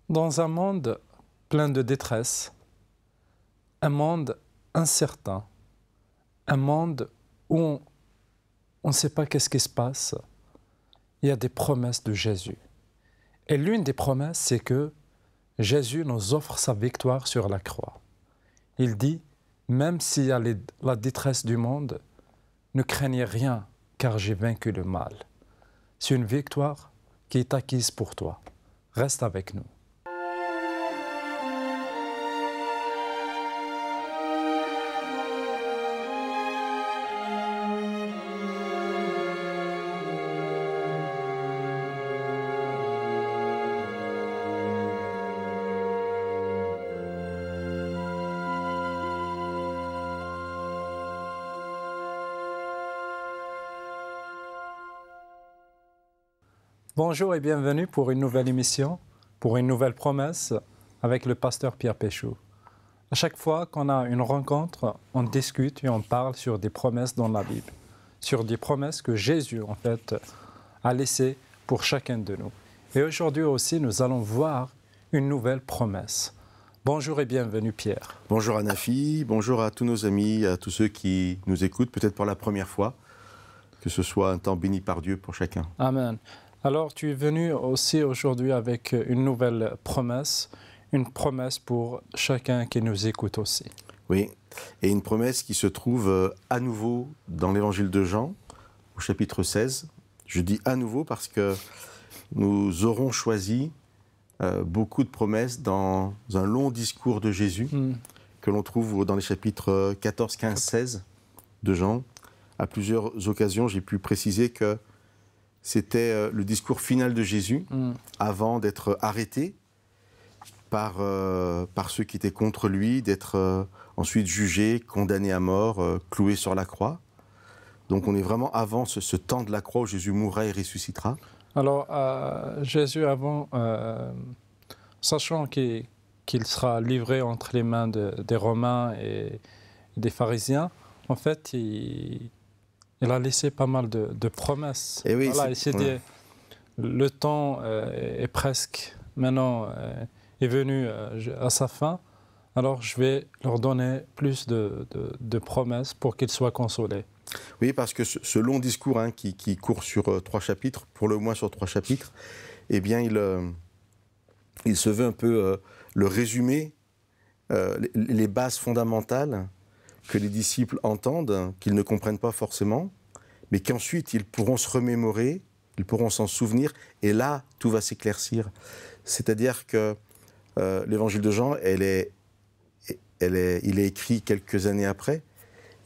Dans un monde plein de détresse, un monde incertain, un monde où on ne sait pas qu'est-ce qui se passe, il y a des promesses de Jésus. Et l'une des promesses, c'est que Jésus nous offre sa victoire sur la croix. Il dit, même s'il y a la détresse du monde, ne craignez rien, car j'ai vaincu le mal. C'est une victoire qui est acquise pour toi. Reste avec nous. Bonjour et bienvenue pour une nouvelle émission, pour une nouvelle promesse avec le pasteur Pierre Péchou. À chaque fois qu'on a une rencontre, on discute et on parle sur des promesses dans la Bible, sur des promesses que Jésus, en fait, a laissées pour chacun de nous. Et aujourd'hui aussi, nous allons voir une nouvelle promesse. Bonjour et bienvenue Pierre. Bonjour Anafi, bonjour à tous nos amis, à tous ceux qui nous écoutent, peut-être pour la première fois. Que ce soit un temps béni par Dieu pour chacun. Amen. Alors, tu es venu aussi aujourd'hui avec une nouvelle promesse, une promesse pour chacun qui nous écoute aussi. Oui, et une promesse qui se trouve à nouveau dans l'évangile de Jean, au chapitre 16. Je dis à nouveau parce que nous aurons choisi beaucoup de promesses dans un long discours de Jésus que l'on trouve dans les chapitres 14, 15, 16 de Jean. À plusieurs occasions, j'ai pu préciser que c'était le discours final de Jésus avant d'être arrêté par ceux qui étaient contre lui, d'être ensuite jugé, condamné à mort, cloué sur la croix. Donc on est vraiment avant ce temps de la croix où Jésus mourra et ressuscitera. Alors Jésus avant, sachant qu'il sera livré entre les mains des Romains et des pharisiens, en fait il a laissé pas mal de promesses. Et oui, voilà, le temps est presque maintenant est venu à sa fin. Alors je vais leur donner plus de promesses pour qu'ils soient consolés. Oui, parce que ce long discours qui court sur 3 chapitres, pour le moins sur 3 chapitres, eh bien il se veut un peu le résumé, les bases fondamentales que les disciples entendent, qu'ils ne comprennent pas forcément, mais qu'ensuite ils pourront se remémorer, ils pourront s'en souvenir, et là, tout va s'éclaircir. C'est-à-dire que l'évangile de Jean, il est écrit quelques années après,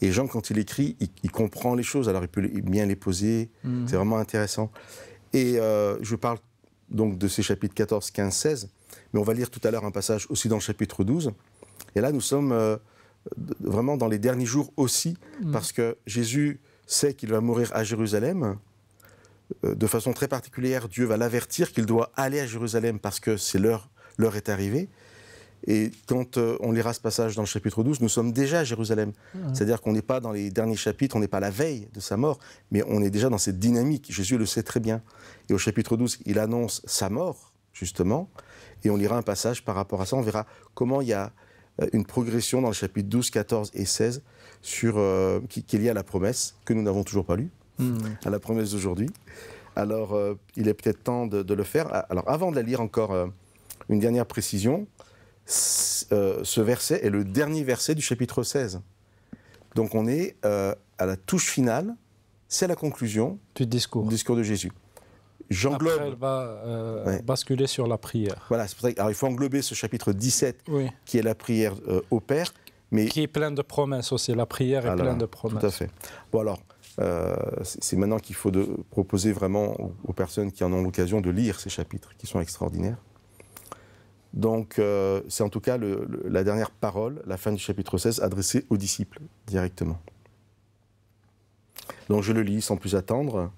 et Jean, quand il écrit, il comprend les choses, alors il peut bien les poser, c'est vraiment intéressant. Et je parle donc de ces chapitres 14, 15, 16, mais on va lire tout à l'heure un passage aussi dans le chapitre 12, et là nous sommes vraiment dans les derniers jours aussi, parce que Jésus sait qu'il va mourir à Jérusalem. De façon très particulière, Dieu va l'avertir qu'il doit aller à Jérusalem parce que c'est l'heure est arrivée. Et quand on lira ce passage dans le chapitre 12, nous sommes déjà à Jérusalem. C'est-à-dire qu'on n'est pas dans les derniers chapitres, on n'est pas à la veille de sa mort, mais on est déjà dans cette dynamique. Jésus le sait très bien. Et au chapitre 12, il annonce sa mort, justement, et on lira un passage par rapport à ça. On verra comment il y a une progression dans le chapitre 12, 14 et 16 qui est liée à la promesse que nous n'avons toujours pas lue, à la promesse d'aujourd'hui. Alors, il est peut-être temps de le faire. Alors, avant de la lire encore, une dernière précision. Ce verset est le dernier verset du chapitre 16. Donc, on est à la touche finale. C'est la conclusion du discours de Jésus. J'englobe. Après, elle va basculer sur la prière. Voilà, c'est pour ça il faut englober ce chapitre 17, qui est la prière au Père. Mais qui est plein de promesses aussi, la prière est pleine de promesses. Tout à fait. Bon alors, c'est maintenant qu'il faut proposer vraiment aux personnes qui en ont l'occasion de lire ces chapitres, qui sont extraordinaires. Donc, c'est en tout cas la dernière parole, la fin du chapitre 16, adressée aux disciples, directement. Donc je le lis sans plus attendre.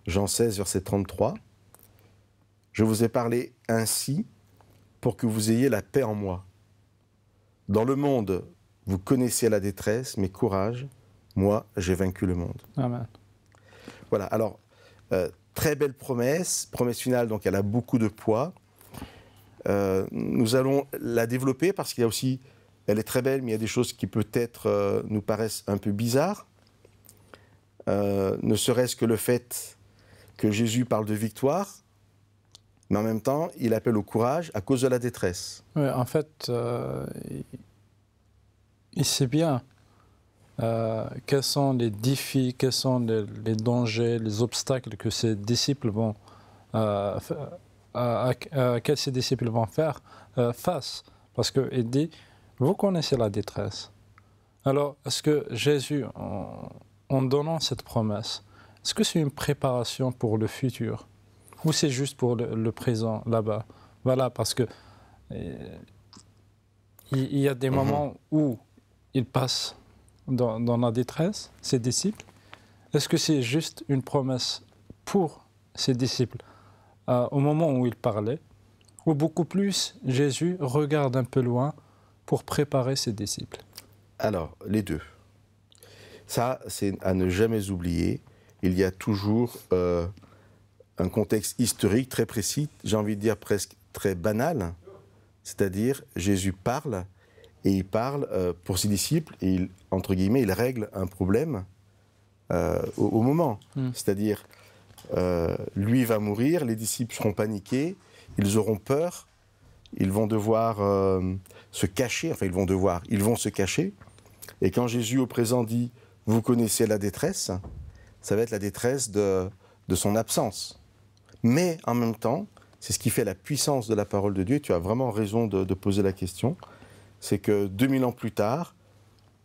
Jean 16, verset 33. « Je vous ai parlé ainsi pour que vous ayez la paix en moi. Dans le monde, vous connaissez la détresse, mais courage, moi, j'ai vaincu le monde. » Amen. Voilà, alors, très belle promesse finale, donc elle a beaucoup de poids. Nous allons la développer parce qu'il y a aussi, elle est très belle, mais il y a des choses qui peut-être nous paraissent un peu bizarres. Ne serait-ce que le fait que Jésus parle de victoire, mais en même temps, il appelle au courage à cause de la détresse. Oui, en fait, il sait bien quels sont les défis, quels sont les dangers, les obstacles que ses disciples vont quels ces disciples vont faire face. Parce qu'il dit, vous connaissez la détresse. Alors, est-ce que Jésus, en donnant cette promesse, est-ce que c'est une préparation pour le futur? Ou c'est juste pour le présent, là-bas? Voilà, parce que il y a des moments où il passe dans la détresse, ses disciples. Est-ce que c'est juste une promesse pour ses disciples au moment où il parlait, ou beaucoup plus, Jésus regarde un peu loin pour préparer ses disciples? Alors, les deux. Ça, c'est à ne jamais oublier. Il y a toujours un contexte historique très précis, j'ai envie de dire presque très banal, c'est-à-dire Jésus parle, et il parle pour ses disciples, et il, entre guillemets, il règle un problème au moment. C'est-à-dire, lui va mourir, les disciples seront paniqués, ils auront peur, ils vont devoir se cacher, enfin ils vont se cacher. Et quand Jésus au présent dit « vous connaissez la détresse », ça va être la détresse de son absence. Mais en même temps, c'est ce qui fait la puissance de la parole de Dieu. Tu as vraiment raison de poser la question. C'est que 2000 ans plus tard,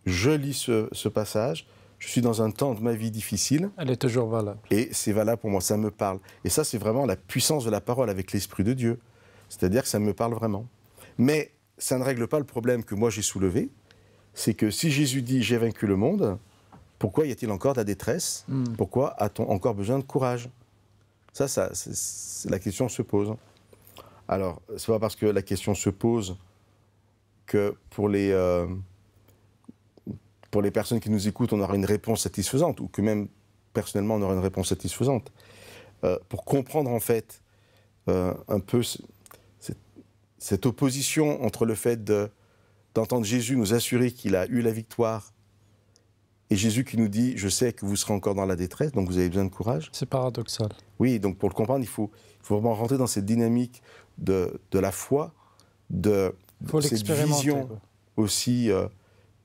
je lis ce passage, je suis dans un temps de ma vie difficile. Elle est toujours valable. Et c'est valable pour moi, ça me parle. Et ça, c'est vraiment la puissance de la parole avec l'Esprit de Dieu. C'est-à-dire que ça me parle vraiment. Mais ça ne règle pas le problème que moi j'ai soulevé. C'est que si Jésus dit « j'ai vaincu le monde », pourquoi y a-t-il encore de la détresse? Pourquoi a-t-on encore besoin de courage? Ça, la question se pose. Alors, c'est pas parce que la question se pose que pour les personnes qui nous écoutent, on aura une réponse satisfaisante, ou que même, personnellement, on aura une réponse satisfaisante. Pour comprendre, en fait, un peu cette opposition entre le fait d'entendre Jésus nous assurer qu'il a eu la victoire, et Jésus qui nous dit « je sais que vous serez encore dans la détresse, donc vous avez besoin de courage ». C'est paradoxal. Oui, donc pour le comprendre, il faut vraiment rentrer dans cette dynamique de la foi, de cette vision aussi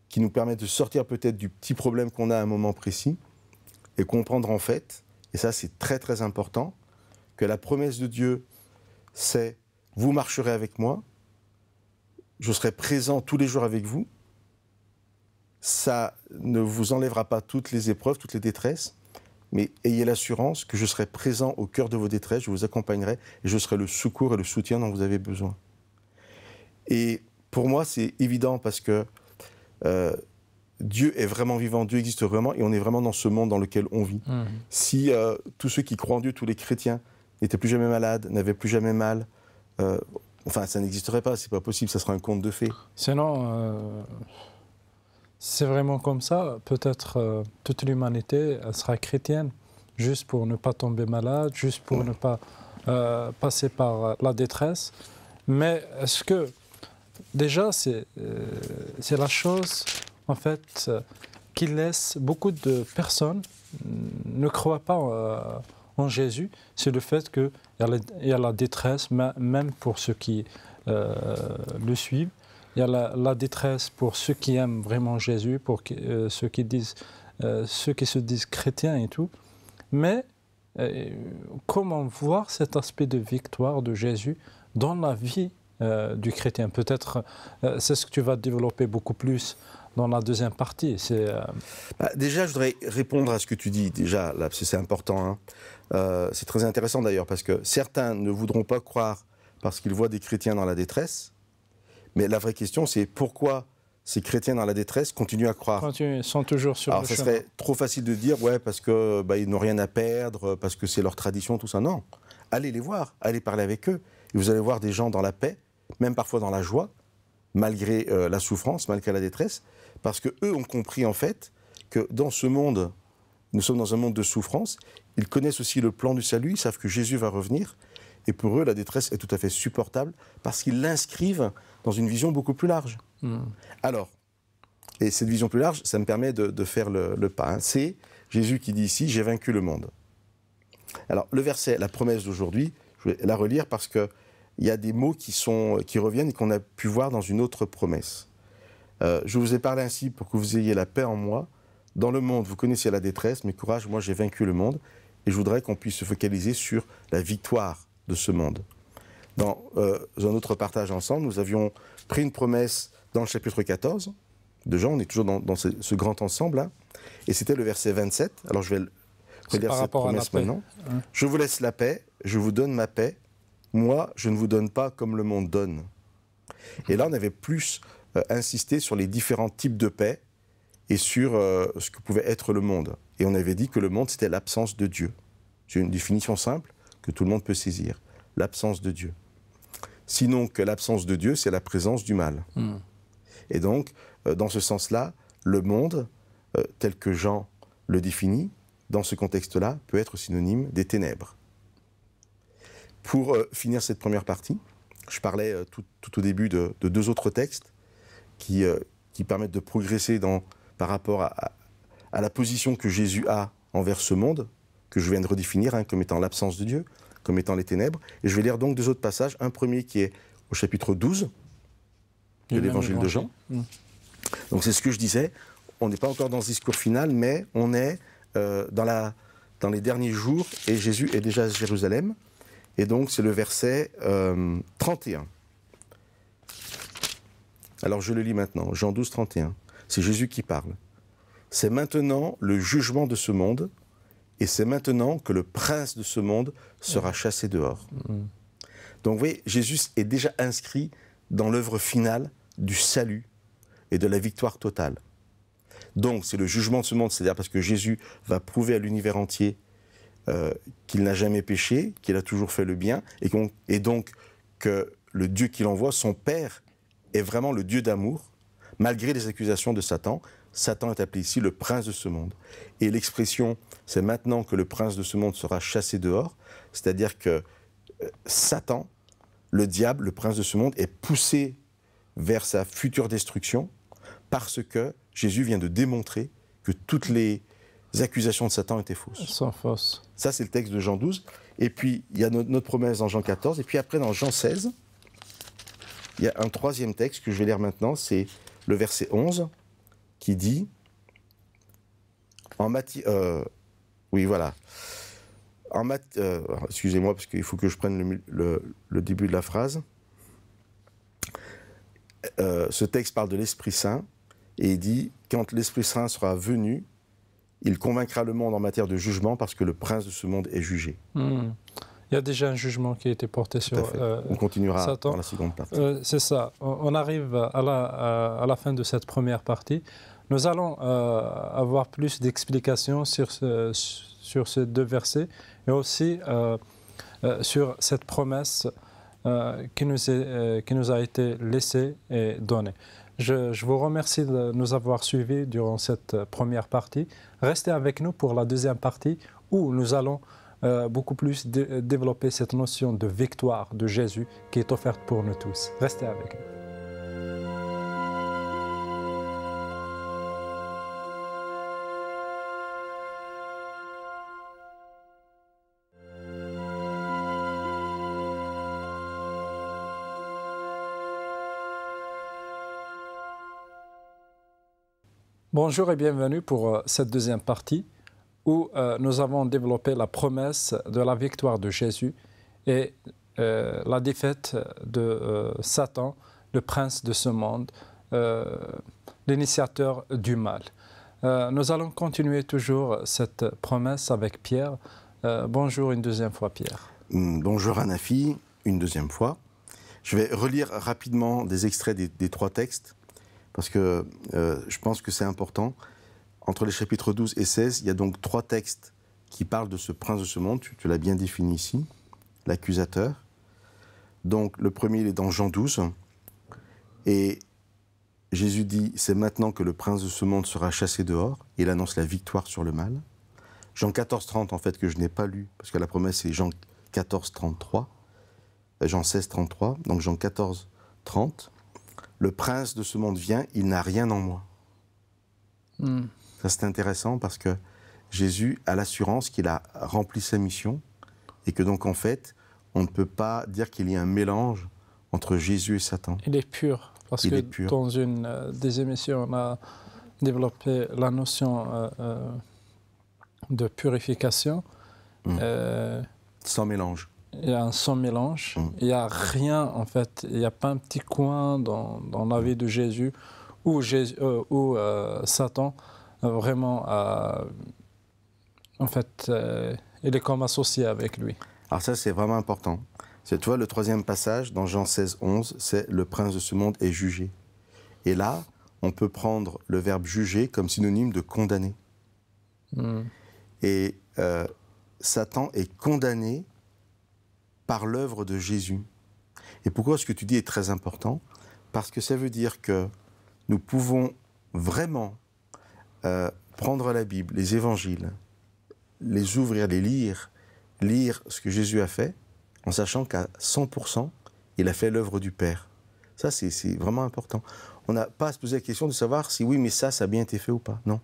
qui nous permet de sortir peut-être du petit problème qu'on a à un moment précis et comprendre en fait, et ça c'est très très important, que la promesse de Dieu c'est « vous marcherez avec moi, je serai présent tous les jours avec vous ». Ça ne vous enlèvera pas toutes les épreuves, toutes les détresses, mais ayez l'assurance que je serai présent au cœur de vos détresses, je vous accompagnerai et je serai le secours et le soutien dont vous avez besoin. Et pour moi, c'est évident parce que Dieu est vraiment vivant, Dieu existe vraiment et on est vraiment dans ce monde dans lequel on vit. Si tous ceux qui croient en Dieu, tous les chrétiens, n'étaient plus jamais malades, n'avaient plus jamais mal, enfin ça n'existerait pas, c'est pas possible, ça sera un conte de fées. Sinon, c'est vraiment comme ça, peut-être toute l'humanité elle sera chrétienne, juste pour ne pas tomber malade, juste pour ne pas passer par la détresse. Mais est-ce que, déjà, c'est la chose, en fait, qui laisse beaucoup de personnes ne croient pas en Jésus, c'est le fait qu'il y a la détresse, même pour ceux qui le suivent. Il y a la détresse pour ceux qui aiment vraiment Jésus, pour ceux qui se disent chrétiens et tout. Mais comment voir cet aspect de victoire de Jésus dans la vie du chrétien? Peut-être c'est ce que tu vas développer beaucoup plus dans la deuxième partie. Déjà, je voudrais répondre à ce que tu dis, déjà, là, parce que c'est important. Hein. C'est très intéressant d'ailleurs, parce que certains ne voudront pas croire parce qu'ils voient des chrétiens dans la détresse. Mais la vraie question, c'est pourquoi ces chrétiens dans la détresse continuent à croire. Ils sont toujours sur le chemin. Alors, ce serait trop facile de dire, ouais, parce que ils n'ont rien à perdre, parce que c'est leur tradition, tout ça. Non. Allez les voir, allez parler avec eux. Et vous allez voir des gens dans la paix, même parfois dans la joie, malgré la souffrance, malgré la détresse, parce qu'eux ont compris, en fait, que dans ce monde, nous sommes dans un monde de souffrance. Ils connaissent aussi le plan du salut, ils savent que Jésus va revenir. Et pour eux, la détresse est tout à fait supportable parce qu'ils l'inscrivent dans une vision beaucoup plus large. Alors, et cette vision plus large, ça me permet de faire le pas. C'est Jésus qui dit ici, « J'ai vaincu le monde ». Alors, le verset, la promesse d'aujourd'hui, je vais la relire parce qu'il y a des mots qui reviennent et qu'on a pu voir dans une autre promesse. Je vous ai parlé ainsi pour que vous ayez la paix en moi. Dans le monde, vous connaissez la détresse, mais courage, moi j'ai vaincu le monde. Et je voudrais qu'on puisse se focaliser sur la victoire de ce monde. Dans un autre partage ensemble, nous avions pris une promesse dans le chapitre 14 de Jean, on est toujours dans ce grand ensemble-là, et c'était le verset 27. Alors je vais relire cette promesse maintenant. Je vous laisse la paix, je vous donne ma paix, moi je ne vous donne pas comme le monde donne. Et là on avait plus insisté sur les différents types de paix et sur ce que pouvait être le monde. Et on avait dit que le monde c'était l'absence de Dieu. C'est une définition simple que tout le monde peut saisir, l'absence de Dieu. Sinon que l'absence de Dieu c'est la présence du mal. Et donc, dans ce sens-là, le monde, tel que Jean le définit, dans ce contexte-là, peut être synonyme des ténèbres. Pour finir cette première partie, je parlais tout au début de deux autres textes qui permettent de progresser par rapport à la position que Jésus a envers ce monde, que je viens de redéfinir comme étant l'absence de Dieu, comme étant les ténèbres. Et je vais lire donc deux autres passages. Un premier qui est au chapitre 12, de l'évangile de Jean. Donc c'est ce que je disais, on n'est pas encore dans ce discours final, mais on est dans les derniers jours, et Jésus est déjà à Jérusalem, et donc c'est le verset 31. Alors je le lis maintenant, Jean 12, 31. C'est Jésus qui parle. C'est maintenant le jugement de ce monde, et c'est maintenant que le prince de ce monde sera chassé dehors. Donc vous voyez, Jésus est déjà inscrit dans l'œuvre finale du salut et de la victoire totale. Donc c'est le jugement de ce monde, c'est-à-dire parce que Jésus va prouver à l'univers entier qu'il n'a jamais péché, qu'il a toujours fait le bien, et donc que le Dieu qu'il envoie, son Père, est vraiment le Dieu d'amour, malgré les accusations de Satan. Satan est appelé ici le prince de ce monde. Et l'expression « c'est maintenant que le prince de ce monde sera chassé dehors », c'est-à-dire que Satan, le diable, le prince de ce monde, est poussé vers sa future destruction parce que Jésus vient de démontrer que toutes les accusations de Satan étaient fausses. Elles sont fausses. Ça, c'est le texte de Jean 12. Et puis, il y a notre promesse dans Jean 14. Et puis après, dans Jean 16, il y a un troisième texte que je vais lire maintenant. C'est le verset 11 qui dit... oui, voilà. Excusez-moi, parce qu'il faut que je prenne le début de la phrase. Ce texte parle de l'Esprit Saint et il dit « Quand l'Esprit Saint sera venu, il convaincra le monde en matière de jugement parce que le prince de ce monde est jugé. » Il y a déjà un jugement qui a été porté sur on continuera Satan. dans la seconde partie. C'est ça. On arrive à la fin de cette première partie. Nous allons avoir plus d'explications sur ces deux versets et aussi sur cette promesse qui nous a été laissée et donnée. Je vous remercie de nous avoir suivis durant cette première partie. Restez avec nous pour la deuxième partie où nous allons beaucoup plus développer cette notion de victoire de Jésus qui est offerte pour nous tous. Restez avec nous. Bonjour et bienvenue pour cette deuxième partie où nous avons développé la promesse de la victoire de Jésus et la défaite de Satan, le prince de ce monde, l'initiateur du mal. Nous allons continuer toujours cette promesse avec Pierre. Bonjour une deuxième fois, Pierre. Bonjour Anafi, une deuxième fois. Je vais relire rapidement des extraits des trois textes. Parce que je pense que c'est important. Entre les chapitres 12 et 16, il y a donc trois textes qui parlent de ce prince de ce monde. Tu l'as bien défini ici, l'accusateur. Donc le premier, il est dans Jean 12. Et Jésus dit, c'est maintenant que le prince de ce monde sera chassé dehors. Il annonce la victoire sur le mal. Jean 14, 30, en fait, que je n'ai pas lu, parce que la promesse, c'est Jean 14, 33. Jean 16, 33, donc Jean 14, 30. Le prince de ce monde vient, il n'a rien en moi. Ça, c'est intéressant parce que Jésus a l'assurance qu'il a rempli sa mission et que donc, en fait, on ne peut pas dire qu'il y a un mélange entre Jésus et Satan. Il est pur. Parce que dans une des émissions, on a développé la notion de purification. Sans mélange. Il y a un sans mélange. Il n'y a rien, en fait. Il n'y a pas un petit coin dans la vie de Jésus où, Satan, vraiment, en fait, il est comme associé avec lui. Alors ça, c'est vraiment important. Tu vois, le troisième passage, dans Jean 16, 11, c'est « Le prince de ce monde est jugé ». Et là, on peut prendre le verbe « juger » comme synonyme de « condamner ». Et Satan est condamné par l'œuvre de Jésus. Et pourquoi ce que tu dis est très important? Parce que ça veut dire que nous pouvons vraiment prendre la Bible, les évangiles, les ouvrir, les lire ce que Jésus a fait, en sachant qu'à 100%, il a fait l'œuvre du Père. Ça, c'est vraiment important. On n'a pas à se poser la question de savoir si oui, mais ça a bien été fait ou pas. Non.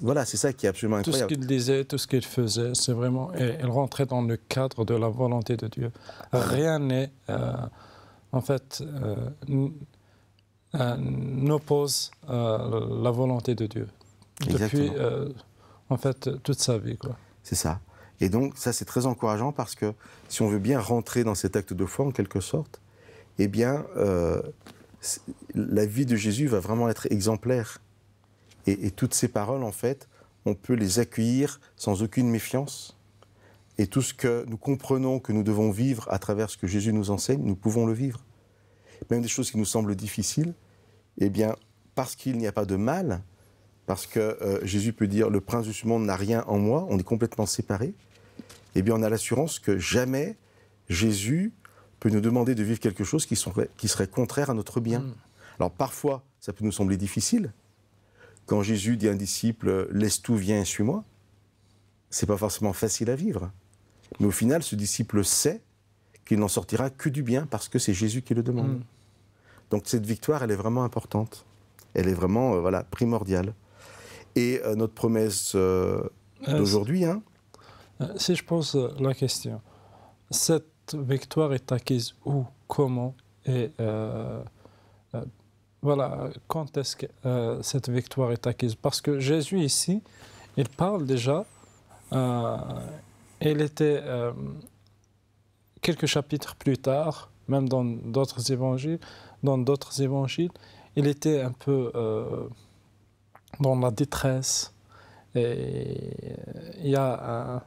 Voilà, c'est ça qui est absolument incroyable. Tout ce qu'il disait, tout ce qu'il faisait, c'est vraiment... Il rentrait dans le cadre de la volonté de Dieu. Rien n'est... en fait... n'oppose la volonté de Dieu. Depuis, en fait, toute sa vie, quoi. C'est ça. Et donc, ça, c'est très encourageant parce que si on veut bien rentrer dans cet acte de foi, en quelque sorte, eh bien, la vie de Jésus va vraiment être exemplaire. Et toutes ces paroles, en fait, on peut les accueillir sans aucune méfiance. Et tout ce que nous comprenons que nous devons vivre à travers ce que Jésus nous enseigne, nous pouvons le vivre. Même des choses qui nous semblent difficiles, eh bien, parce qu'il n'y a pas de mal, parce que Jésus peut dire « le prince de ce monde n'a rien en moi », on est complètement séparés, eh bien, on a l'assurance que jamais Jésus peut nous demander de vivre quelque chose qui serait contraire à notre bien. Alors, parfois, ça peut nous sembler difficile. Quand Jésus dit à un disciple « laisse tout, viens et suis-moi », c'est pas forcément facile à vivre. Mais au final, ce disciple sait qu'il n'en sortira que du bien parce que c'est Jésus qui le demande. Donc cette victoire, elle est vraiment importante. Elle est vraiment primordiale. Et notre promesse d'aujourd'hui... si je pose la question, cette victoire est acquise où, comment et quand est-ce que cette victoire est acquise? Parce que Jésus ici, il parle déjà, il était... quelques chapitres plus tard, même dans d'autres évangiles, il était un peu dans la détresse. Et il y a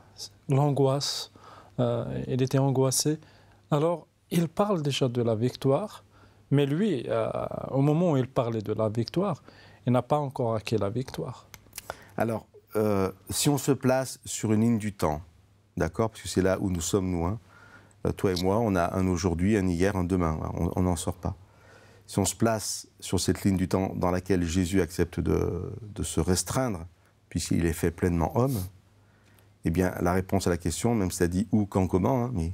l'angoisse. Il était angoissé. Alors, il parle déjà de la victoire, mais lui, au moment où il parlait de la victoire, il n'a pas encore acquis la victoire. Alors, si on se place sur une ligne du temps, d'accord, parce que c'est là où nous sommes, nous, toi et moi, on a un aujourd'hui, un hier, un demain. On n'en sort pas. Si on se place sur cette ligne du temps dans laquelle Jésus accepte de se restreindre, puisqu'il est fait pleinement homme, eh bien, la réponse à la question, même si ça dit où, quand, comment, mais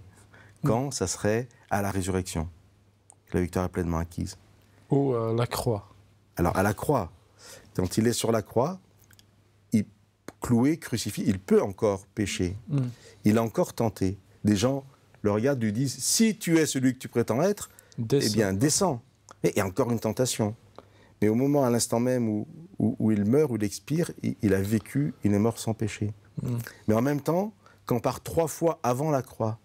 quand, ça serait à la résurrection, que la victoire est pleinement acquise. Ou la croix. Alors, à la croix, quand il est sur la croix, il cloué, crucifié, il peut encore pécher. Il a encore tenté. Des gens le regardent, lui disent « Si tu es celui que tu prétends être, eh bien, descends ». Et il y a encore une tentation. Mais au moment, à l'instant même où il meurt, où il expire, il a vécu, il est mort sans péché. Mais en même temps, quand par 3 fois avant la croix,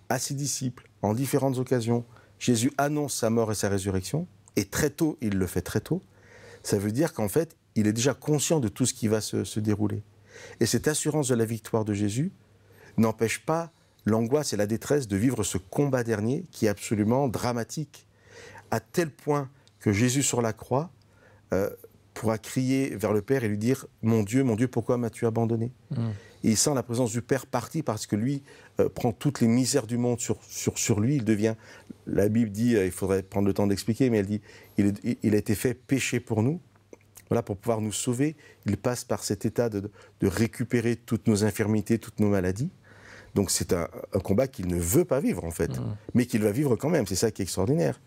à ses disciples, en différentes occasions, Jésus annonce sa mort et sa résurrection, et très tôt, il le fait très tôt, ça veut dire qu'en fait, il est déjà conscient de tout ce qui va se dérouler. Et cette assurance de la victoire de Jésus n'empêche pas l'angoisse et la détresse de vivre ce combat dernier qui est absolument dramatique, à tel point que Jésus sur la croix pourra crier vers le Père et lui dire « Mon Dieu, pourquoi m'as-tu abandonné ?» Et il sent la présence du Père partie parce que lui prend toutes les misères du monde sur lui. Il devient, la Bible dit, il faudrait prendre le temps d'expliquer, mais elle dit il a été fait péché pour nous. Voilà, pour pouvoir nous sauver, il passe par cet état de récupérer toutes nos infirmités, toutes nos maladies. Donc c'est un combat qu'il ne veut pas vivre en fait, mais qu'il va vivre quand même, c'est ça qui est extraordinaire.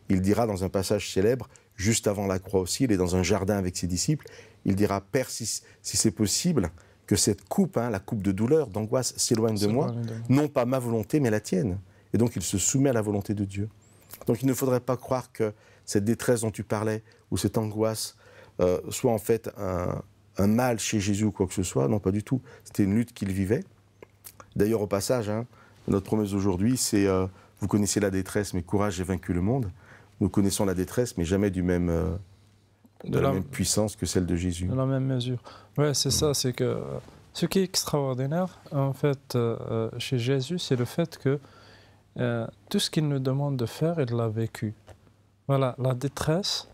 Il dira dans un passage célèbre, juste avant la croix aussi, il est dans un jardin avec ses disciples, il dira « Père, si c'est possible, que cette coupe, la coupe de douleur, d'angoisse, s'éloigne de moi, non pas ma volonté, mais la tienne. » Et donc il se soumet à la volonté de Dieu. Donc il ne faudrait pas croire que cette détresse dont tu parlais, ou cette angoisse, soit en fait un mal chez Jésus ou quoi que ce soit. Non, pas du tout. C'était une lutte qu'il vivait. D'ailleurs, au passage, notre promesse d'aujourd'hui, c'est vous connaissez la détresse, mais courage, j'ai vaincu le monde. Nous connaissons la détresse, mais jamais de la même puissance que celle de Jésus. De la même mesure. Oui, c'est ça. C'est que ce qui est extraordinaire, en fait, chez Jésus, c'est le fait que tout ce qu'il nous demande de faire, il l'a vécu. Voilà, la détresse.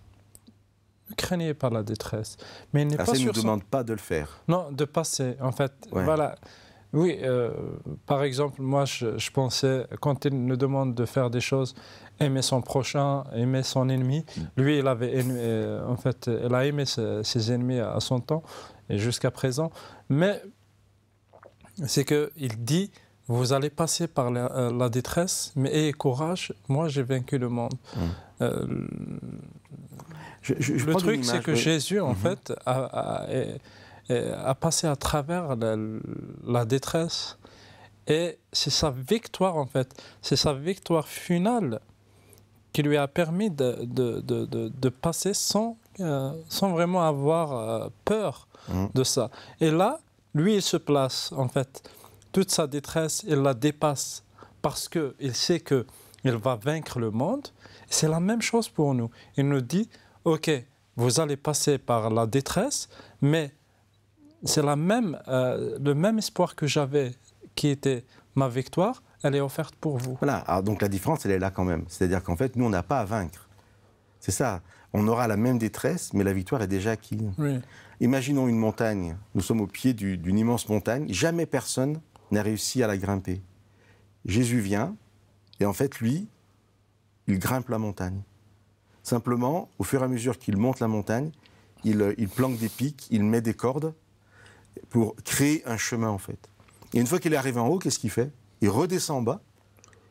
Ne craignez pas la détresse. Mais il n'est pas il ne sur nous demande pas de le faire. Non, de passer, en fait. Ouais. Voilà. Oui, par exemple, moi, je pensais, quand il nous demande de faire des choses, aimer son prochain, aimer son ennemi, lui, il avait en fait, il a aimé ses ennemis à son temps et jusqu'à présent. Mais c'est qu'il dit, vous allez passer par la détresse, mais ayez courage, moi, j'ai vaincu le monde. Le truc, c'est que Jésus, en fait, a passé à travers la détresse et c'est sa victoire, en fait. C'est sa victoire finale qui lui a permis de passer sans vraiment avoir peur de ça. Et là, lui, il se place, en fait. Toute sa détresse, il la dépasse parce qu'il sait qu'il va vaincre le monde. C'est la même chose pour nous. Il nous dit, OK, vous allez passer par la détresse, mais c'est le même espoir que j'avais, qui était ma victoire, elle est offerte pour vous. Voilà, alors donc la différence, elle est là quand même. C'est-à-dire qu'en fait, nous, on n'a pas à vaincre. C'est ça. On aura la même détresse, mais la victoire est déjà acquise. Oui. Imaginons une montagne. Nous sommes au pied d'une immense montagne. Jamais personne n'a réussi à la grimper. Jésus vient, et en fait, lui, il grimpe la montagne. Simplement, au fur et à mesure qu'il monte la montagne, il planque des pics, il met des cordes pour créer un chemin, en fait. Et une fois qu'il est arrivé en haut, qu'est-ce qu'il fait? Il redescend en bas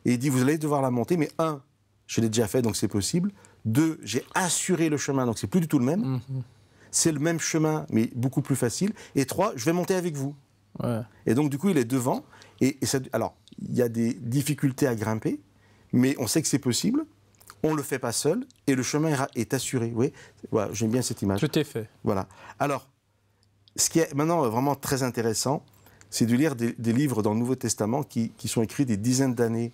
et il dit, vous allez devoir la monter, mais 1, je l'ai déjà fait, donc c'est possible. 2, j'ai assuré le chemin, donc c'est plus du tout le même. C'est le même chemin, mais beaucoup plus facile. Et 3, je vais monter avec vous. Ouais. Et donc, du coup, il est devant. Et ça, alors, il y a des difficultés à grimper, mais on sait que c'est possible. On ne le fait pas seul et le chemin est assuré. Oui, voilà, j'aime bien cette image. Tout est fait. Voilà. Alors, ce qui est maintenant vraiment très intéressant, c'est de lire des livres dans le Nouveau Testament qui sont écrits des dizaines d'années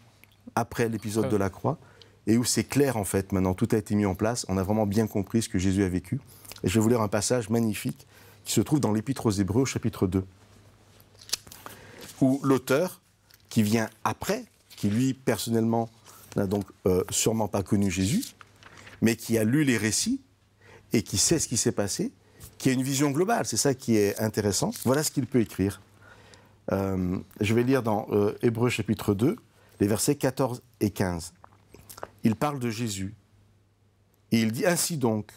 après l'épisode de la croix, et où c'est clair, en fait, maintenant, tout a été mis en place, on a vraiment bien compris ce que Jésus a vécu. Et je vais vous lire un passage magnifique qui se trouve dans l'Épître aux Hébreux, au chapitre 2, où l'auteur, qui vient après, qui lui, personnellement, n'a donc sûrement pas connu Jésus, mais qui a lu les récits et qui sait ce qui s'est passé, qui a une vision globale, c'est ça qui est intéressant. Voilà ce qu'il peut écrire. Je vais lire dans Hébreux chapitre 2, les versets 14 et 15. Il parle de Jésus. Et il dit, ainsi donc,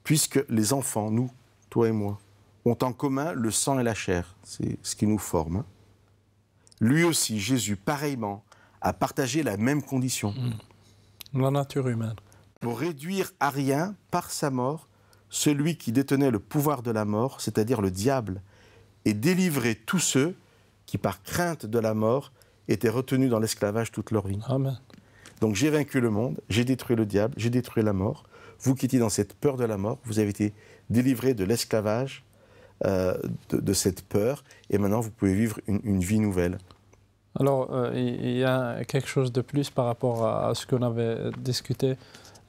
puisque les enfants, nous, toi et moi, ont en commun le sang et la chair, c'est ce qui nous forme, lui aussi, Jésus, pareillement, a partagé la même condition. La nature humaine. Pour réduire à rien, par sa mort, celui qui détenait le pouvoir de la mort, c'est-à-dire le diable, et délivrer tous ceux qui, par crainte de la mort, étaient retenus dans l'esclavage toute leur vie. Amen. Donc j'ai vaincu le monde, j'ai détruit le diable, j'ai détruit la mort. Vous qui étiez dans cette peur de la mort, vous avez été délivrés de l'esclavage, de cette peur, et maintenant vous pouvez vivre une vie nouvelle. Alors, il y a quelque chose de plus par rapport à ce qu'on avait discuté,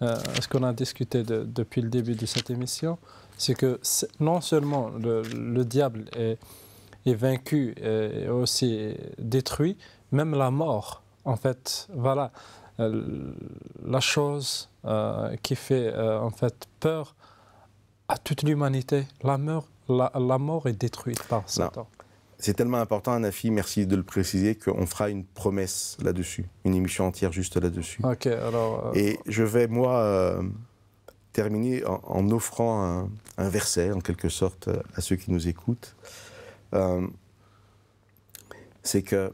ce qu'on a discuté depuis le début de cette émission, c'est que non seulement le diable est vaincu et aussi détruit, même la mort, en fait, voilà, la chose qui fait en fait peur à toute l'humanité, la mort est détruite par Satan. C'est tellement important, Anafi, merci de le préciser, qu'on fera une promesse là-dessus, une émission entière juste là-dessus. Ok, alors. Et je vais, moi, terminer en offrant un verset, en quelque sorte, à ceux qui nous écoutent. C'est que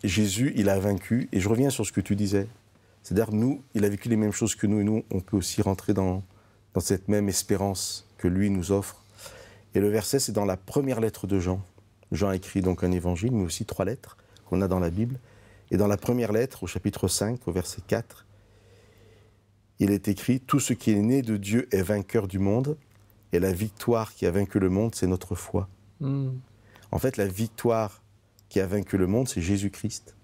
Jésus, il a vaincu, et je reviens sur ce que tu disais. C'est-à-dire, nous, il a vécu les mêmes choses que nous, et nous, on peut aussi rentrer dans cette même espérance que lui nous offre. Et le verset, c'est dans la première lettre de Jean. Jean a écrit donc un évangile, mais aussi 3 lettres qu'on a dans la Bible. Et dans la première lettre, au chapitre 5, au verset 4, il est écrit « Tout ce qui est né de Dieu est vainqueur du monde, et la victoire qui a vaincu le monde, c'est notre foi. » En fait, la victoire qui a vaincu le monde, c'est Jésus-Christ.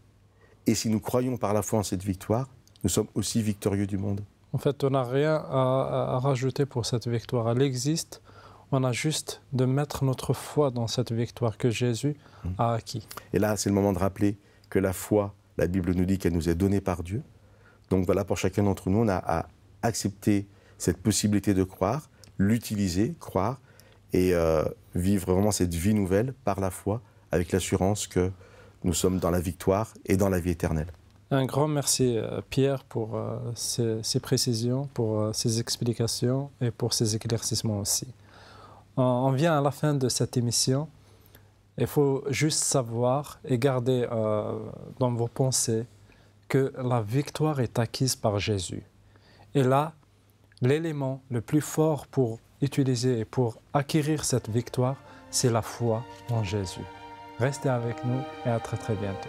Et si nous croyons par la foi en cette victoire, nous sommes aussi victorieux du monde. En fait, on n'a rien à rajouter pour cette victoire. Elle existe. On a juste de mettre notre foi dans cette victoire que Jésus a acquis. Et là, c'est le moment de rappeler que la foi, la Bible nous dit qu'elle nous est donnée par Dieu. Donc voilà, pour chacun d'entre nous, on a à accepter cette possibilité de croire, l'utiliser, croire, et vivre vraiment cette vie nouvelle par la foi, avec l'assurance que nous sommes dans la victoire et dans la vie éternelle. Un grand merci Pierre pour ces précisions, pour ces explications et pour ces éclaircissements aussi. On vient à la fin de cette émission. Il faut juste savoir et garder dans vos pensées que la victoire est acquise par Jésus. Et là, l'élément le plus fort pour utiliser et pour acquérir cette victoire, c'est la foi en Jésus. Restez avec nous et à très très bientôt.